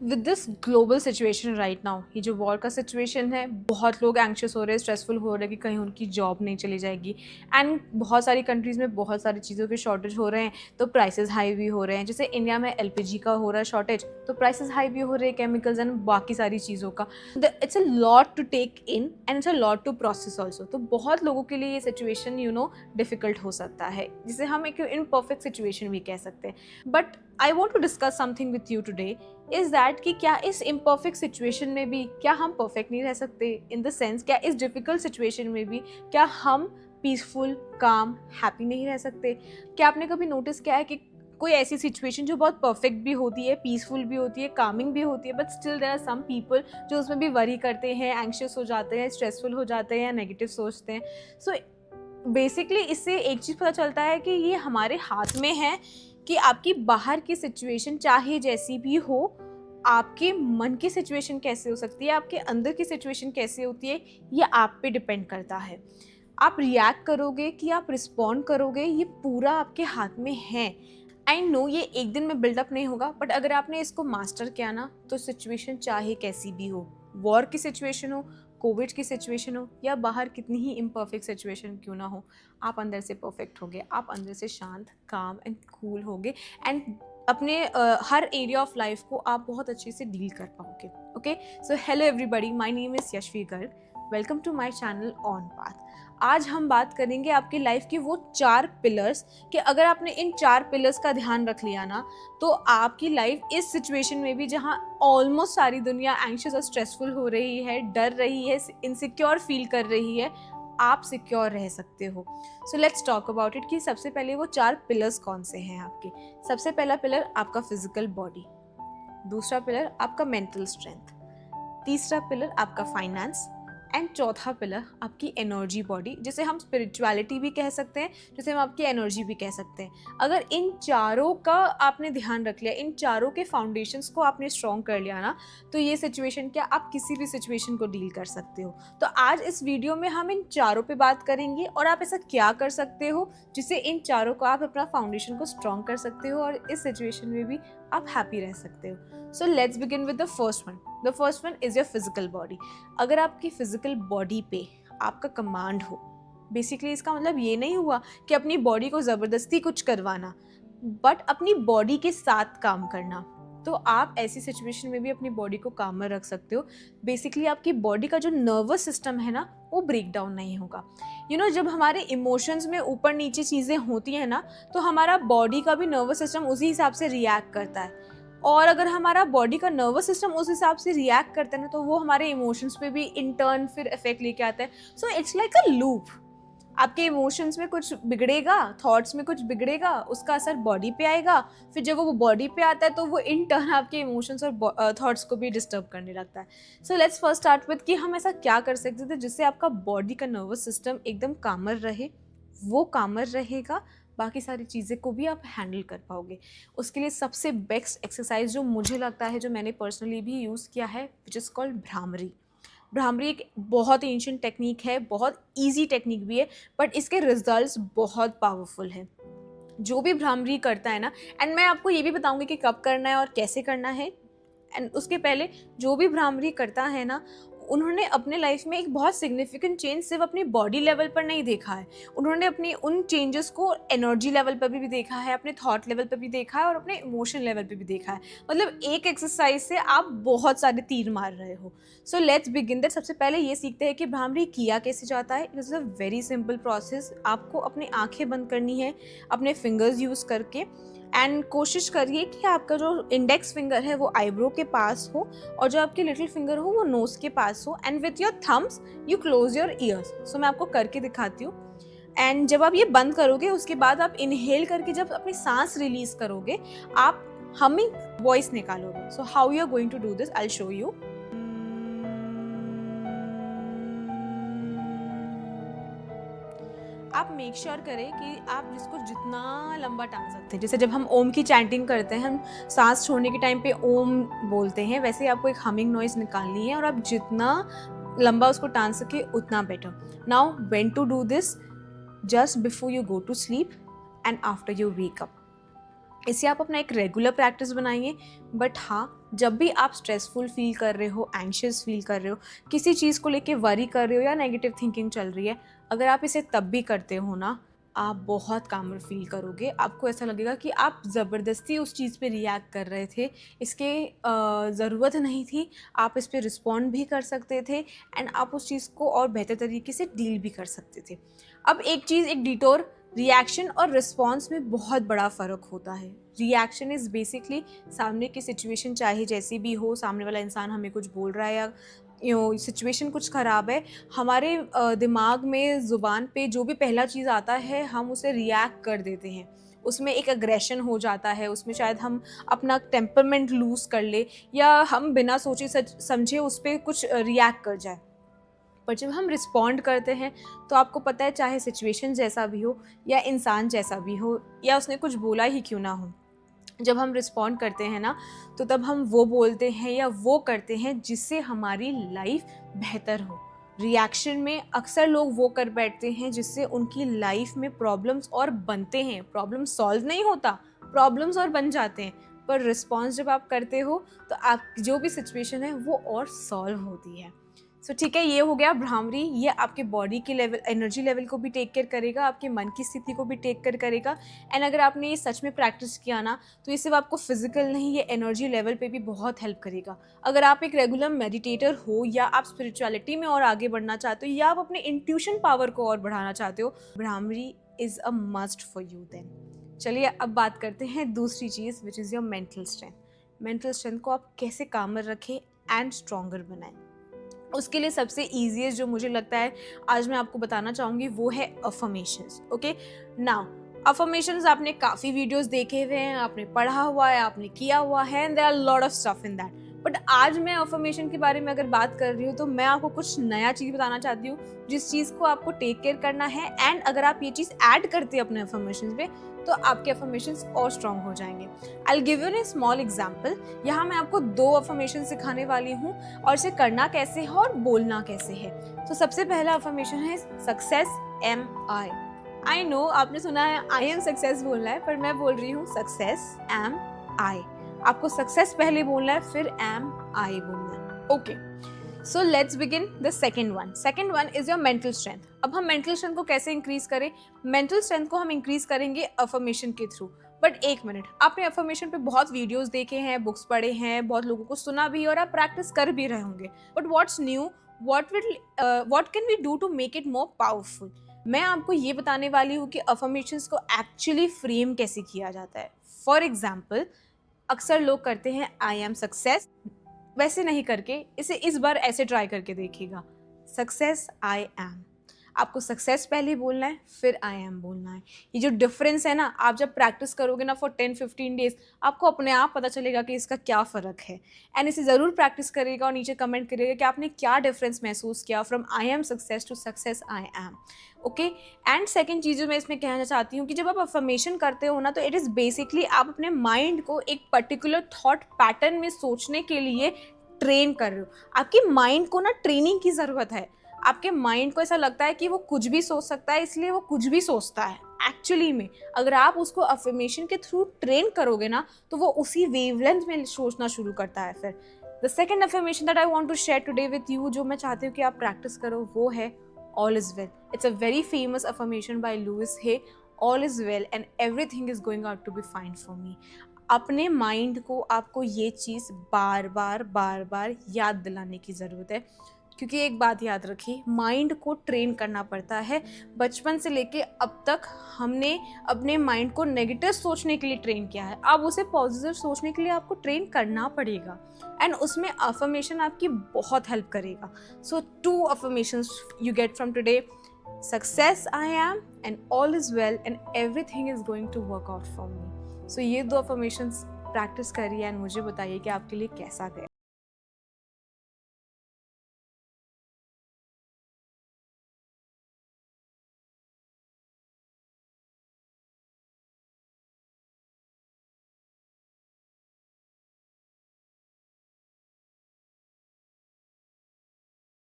With this global situation right now, ये जो war का सिचुएशन है, बहुत लोग एंक्शस हो रहे हैं, स्ट्रेसफुल हो रहे हैं कि कहीं उनकी जॉब नहीं चली जाएगी। एंड बहुत सारी कंट्रीज़ में बहुत सारी चीज़ों के शॉर्टेज हो रहे हैं, तो प्राइसेस हाई भी हो रहे हैं। जैसे इंडिया में एलपीजी का हो रहा है शॉर्टेज, तो प्राइसेस हाई भी हो रहे हैं, केमिकल्स एंड बाकी सारी चीज़ों का। It's a lot to take in and it's a lot to process also. तो बहुत लोगों के लिए ये सिचुएशन डिफ़िकल्ट हो सकता है, जिसे हम एक इम्परफेक्ट सिचुएशन भी कह सकते हैं। But I want to discuss something with you today is that कि क्या इस इम्परफेक्ट सिचुएशन में भी क्या हम परफेक्ट नहीं रह सकते, इन द सेंस क्या इस डिफ़िकल्ट सिचुएशन में भी क्या हम पीसफुल, काम, हैप्पी नहीं रह सकते? क्या आपने कभी नोटिस किया है कि कोई ऐसी सिचुएशन जो बहुत परफेक्ट भी होती है, पीसफुल भी होती है, कामिंग भी होती है, but still there are some people जो उसमें भी वरी करते हैं, एंग्शियस हो जाते हैं, स्ट्रेसफुल हो जाते हैं या नेगेटिव सोचते हैं। सो बेसिकली इससे एक चीज़ पता चलता है कि ये हमारे हाथ में है कि आपकी बाहर की सिचुएशन चाहे जैसी भी हो, आपके मन की सिचुएशन कैसे हो सकती है, आपके अंदर की सिचुएशन कैसे होती है, ये आप पे डिपेंड करता है। आप रिएक्ट करोगे कि आप रिस्पॉन्ड करोगे, ये पूरा आपके हाथ में है। आई नो ये एक दिन में बिल्डअप नहीं होगा, बट अगर आपने इसको मास्टर किया ना, तो सिचुएशन चाहे कैसी भी हो, वॉर की सिचुएशन हो, कोविड की सिचुएशन हो, या बाहर कितनी ही इम्परफेक्ट सिचुएशन क्यों ना हो, आप अंदर से परफेक्ट होगे, आप अंदर से शांत, काम एंड कूल होगे एंड अपने हर एरिया ऑफ लाइफ को आप बहुत अच्छे से डील कर पाओगे। Okay, so hello everybody, my name is Yashvi Garg, welcome to my channel on path. आज हम बात करेंगे आपकी लाइफ के वो 4 पिलर्स कि अगर आपने इन 4 पिलर्स का ध्यान रख लिया ना, तो आपकी लाइफ इस सिचुएशन में भी जहाँ ऑलमोस्ट सारी दुनिया एंग्शियस और स्ट्रेसफुल हो रही है, डर रही है, इनसिक्योर फील कर रही है, आप सिक्योर रह सकते हो। So let's talk about it कि सबसे पहले वो 4 पिलर्स कौन से हैं आपके। सबसे पहला पिलर आपका फिजिकल बॉडी, दूसरा पिलर आपका मेंटल स्ट्रेंथ, तीसरा पिलर आपका फाइनेंस एंड चौथा पिलर आपकी एनर्जी बॉडी, जिसे हम स्पिरिचुअलिटी भी कह सकते हैं, जिसे हम आपकी एनर्जी भी कह सकते हैं। अगर इन चारों का आपने ध्यान रख लिया, इन चारों के फाउंडेशंस को आपने स्ट्रॉन्ग कर लिया ना, तो ये सिचुएशन क्या आप किसी भी सिचुएशन को डील कर सकते हो। तो आज इस वीडियो में हम इन चारों पे बात करेंगे और आप ऐसा क्या कर सकते हो जिससे इन चारों को आप अपना फाउंडेशन को स्ट्रॉन्ग कर सकते हो और इस सिचुएशन में भी आप हैप्पी रह सकते हो। So let's begin with the first one. The first one is your physical body. अगर आपकी फिजिकल बॉडी पे आपका कमांड हो, बेसिकली इसका मतलब ये नहीं हुआ कि अपनी बॉडी को ज़बरदस्ती कुछ करवाना, बट अपनी बॉडी के साथ काम करना, तो आप ऐसी सिचुएशन में भी अपनी बॉडी को काम में रख सकते हो। बेसिकली आपकी बॉडी का जो नर्वस सिस्टम है ना, वो ब्रेक डाउन नहीं होगा। जब हमारे इमोशंस में ऊपर नीचे चीज़ें होती हैं ना, तो हमारा बॉडी का भी नर्वस सिस्टम उसी हिसाब से रिएक्ट करता है। और अगर हमारा बॉडी का नर्वस सिस्टम उस हिसाब से रिएक्ट करता है ना, तो वो हमारे इमोशंस पे भी इन टर्न फिर इफेक्ट लेके आता है। So it's like a loop. आपके इमोशंस में कुछ बिगड़ेगा, थॉट्स में कुछ बिगड़ेगा, उसका असर बॉडी पे आएगा, फिर जब वो बॉडी पे आता है तो वो इन टर्न आपके इमोशंस और थॉट्स को भी डिस्टर्ब करने लगता है। So let's first start with कि हम ऐसा क्या कर सकते थे जिससे आपका बॉडी का नर्वस सिस्टम एकदम कामर रहे। वो कामर रहेगा, बाकी सारी चीज़ें को भी आप हैंडल कर पाओगे। उसके लिए सबसे बेस्ट एक्सरसाइज जो मुझे लगता है, जो मैंने पर्सनली भी यूज़ किया है, which is called bhramari. Bhramari एक बहुत एंशिएंट टेक्निक है, बहुत इजी टेक्निक भी है, बट इसके रिजल्ट्स बहुत पावरफुल हैं। जो भी भ्रामरी करता है ना, एंड मैं आपको ये भी बताऊंगी कि कब करना है और कैसे करना है। एंड उसके पहले, जो भी भ्रामरी करता है ना, उन्होंने अपने लाइफ में एक बहुत सिग्निफिकेंट चेंज सिर्फ अपनी बॉडी लेवल पर नहीं देखा है, उन्होंने अपनी उन चेंजेस को एनर्जी लेवल पर भी देखा है, अपने थॉट लेवल पर भी देखा है और अपने इमोशन लेवल पर भी देखा है। मतलब एक एक्सरसाइज से आप बहुत सारे तीर मार रहे हो। So let's begin that. सबसे पहले ये सीखते हैं कि भ्रामरी किया कैसे जाता है। It is a very simple process. आपको अपनी आंखें बंद करनी है अपने फिंगर्स यूज़ करके, एंड कोशिश करिए कि आपका जो इंडेक्स फिंगर है वो आईब्रो के पास हो और जो आपकी लिटिल फिंगर हो वो नोज के पास हो, and with your thumbs you close your ears. So मैं आपको करके दिखाती हूँ। एंड जब आप ये बंद करोगे, उसके बाद आप इनहेल करके जब अपनी सांस रिलीज करोगे, आप हमिंग वॉइस निकालोगे। So how you are going to do this, I will show you. आप मेक श्योर करें कि आप जिसको जितना लंबा टान सकते हैं, जैसे जब हम ओम की चैंटिंग करते हैं, हम सांस छोड़ने के टाइम पे ओम बोलते हैं, वैसे ही आपको एक हमिंग नॉइज निकालनी है और आप जितना लंबा उसको टान सके उतना better. Now when to do this, just before you go to sleep and after you wake up. इसे आप अपना एक रेगुलर प्रैक्टिस बनाइए, बट हाँ, जब भी आप स्ट्रेसफुल फील कर रहे हो, एंशियस फील कर रहे हो, किसी चीज़ को लेके वरी कर रहे हो या नेगेटिव थिंकिंग चल रही है, अगर आप इसे तब भी करते हो ना, आप बहुत कामर फील करोगे। आपको ऐसा लगेगा कि आप ज़बरदस्ती उस चीज़ पे रिएक्ट कर रहे थे, इसके ज़रूरत नहीं थी, आप इस पे रिस्पॉन्ड भी कर सकते थे एंड आप उस चीज़ को और बेहतर तरीके से डील भी कर सकते थे। अब एक चीज़, एक डिटोर, रिएक्शन और रिस्पॉन्स में बहुत बड़ा फ़र्क होता है। रिएक्शन इज़ बेसिकली सामने की सिचुएशन चाहे जैसी भी हो, सामने वाला इंसान हमें कुछ बोल रहा है या सिचुएशन कुछ ख़राब है, हमारे दिमाग में, ज़ुबान पे जो भी पहला चीज़ आता है हम उसे रिएक्ट कर देते हैं। उसमें एक एग्रेशन हो जाता है, उसमें शायद हम अपना टेम्परमेंट लूज़ कर ले या हम बिना सोचे समझे उस पर कुछ रिएक्ट कर जाए। पर जब हम रिस्पॉन्ड करते हैं तो आपको पता है, चाहे सिचुएशन जैसा भी हो या इंसान जैसा भी हो या उसने कुछ बोला ही क्यों ना हो, जब हम रिस्पॉन्ड करते हैं ना, तो तब हम वो बोलते हैं या वो करते हैं जिससे हमारी लाइफ बेहतर हो। रिएक्शन में अक्सर लोग वो कर बैठते हैं जिससे उनकी लाइफ में प्रॉब्लम्स और बनते हैं। प्रॉब्लम सॉल्व नहीं होता, प्रॉब्लम्स और बन जाते हैं। पर रिस्पॉन्स जब आप करते हो तो आप जो भी सिचुएशन है वो और सॉल्व होती है। सो ठीक है, ये हो गया भ्रामरी। ये आपके बॉडी के लेवल, एनर्जी लेवल को भी टेक केयर करेगा, आपके मन की स्थिति को भी टेक केयर करेगा। एंड अगर आपने ये सच में प्रैक्टिस किया ना, तो ये सिर्फ आपको फिजिकल नहीं, ये एनर्जी लेवल पे भी बहुत हेल्प करेगा। अगर आप एक रेगुलर मेडिटेटर हो या आप स्पिरिचुअलिटी में और आगे बढ़ना चाहते हो या आप अपने इंट्यूशन पावर को और बढ़ाना चाहते हो, Bhramari is a must for you then. चलिए अब बात करते हैं दूसरी चीज़, which is your mental strength. Mental strength को आप कैसे कामर रखें एंड स्ट्रॉन्गर बनाएं। उसके लिए सबसे ईजीएस्ट जो मुझे लगता है आज मैं आपको बताना चाहूँगी वो है अफर्मेशंस। ओके, नाउ अफर्मेशंस आपने काफ़ी वीडियोस देखे हुए हैं, आपने पढ़ा हुआ है, आपने किया हुआ है, and there are lot of stuff in that. But आज मैं अफर्मेशन के बारे में अगर बात कर रही हूँ तो मैं आपको कुछ नया चीज़ बताना चाहती हूँ, जिस चीज़ को आपको टेक केयर करना है। एंड अगर आप ये चीज़ ऐड करते हैं अपने अफर्मेशंस में तो आपके अफर्मेशंस और स्ट्रॉन्ग हो जाएंगे। I will give U A small example. यहाँ मैं आपको 2 अफर्मेशन सिखाने वाली हूँ और इसे करना कैसे है और बोलना कैसे है। तो सबसे पहला अफर्मेशन है सक्सेस एम आई नो आपने सुना है आई एम सक्सेस बोलना है, पर मैं बोल रही हूँ सक्सेस एम आई। आपको सक्सेस पहले बोलना है, फिर एम आई बोलना है। Okay, so let's begin the second one. Second one is your mental strength. अब हम मेंटल स्ट्रेंथ को कैसे इंक्रीज करें? मेंटल स्ट्रेंथ को हम इंक्रीज करेंगे अफर्मेशन के थ्रू। बट एक मिनट, आपने अफर्मेशन पे बहुत वीडियोस देखे हैं, बुक्स पढ़े हैं, बहुत लोगों को सुना भी और आप प्रैक्टिस कर भी रहे होंगे। But what's new, what can we do to make it more powerful? मैं आपको ये बताने वाली हूँ कि अफर्मेशंस को एक्चुअली फ्रेम कैसे किया जाता है। फॉर एग्जाम्पल, अक्सर लोग करते हैं आई एम सक्सेस, वैसे नहीं करके इसे इस बार ऐसे ट्राई करके देखिएगा, सक्सेस आई एम। आपको सक्सेस पहले बोलना है, फिर आई एम बोलना है। ये जो डिफरेंस है ना, आप जब प्रैक्टिस करोगे ना फॉर 10-15 डेज, आपको अपने आप पता चलेगा कि इसका क्या फ़र्क है। एंड इसे ज़रूर प्रैक्टिस करिएगा और नीचे कमेंट करिएगा कि आपने क्या डिफरेंस महसूस किया from I am success to success I am. Okay, and second चीज़ जो मैं इसमें कहना चाहती हूँ कि जब आप अफर्मेशन करते हो ना, तो इट इज़ बेसिकली आप अपने माइंड को एक पर्टिकुलर थॉट पैटर्न में सोचने के लिए ट्रेन कर रहे हो। आपकी माइंड को ना ट्रेनिंग की ज़रूरत है। आपके माइंड को ऐसा लगता है कि वो कुछ भी सोच सकता है, इसलिए वो कुछ भी सोचता है। एक्चुअली में अगर आप उसको अफर्मेशन के थ्रू ट्रेन करोगे ना, तो वो उसी वेवलेंथ में सोचना शुरू करता है। फिर the second affirmation that I want to share today with you, जो मैं चाहती हूँ कि आप प्रैक्टिस करो, वो है all is well. It's a very famous affirmation by Louise Hay. All is well and everything is going out to be fine for me. अपने माइंड को आपको ये चीज़ बार बार याद दिलाने की ज़रूरत है, क्योंकि एक बात याद रखिए, माइंड को ट्रेन करना पड़ता है। बचपन से लेके अब तक हमने अपने माइंड को नेगेटिव सोचने के लिए ट्रेन किया है, अब उसे पॉजिटिव सोचने के लिए आपको ट्रेन करना पड़ेगा। एंड उसमें अफर्मेशन आपकी बहुत हेल्प करेगा। So 2 affirmations you get from today, success I am and all is well and everything is going to work out for me. So ये 2 अफर्मेशंस प्रैक्टिस करिए एंड मुझे बताइए कि आपके लिए कैसा गया।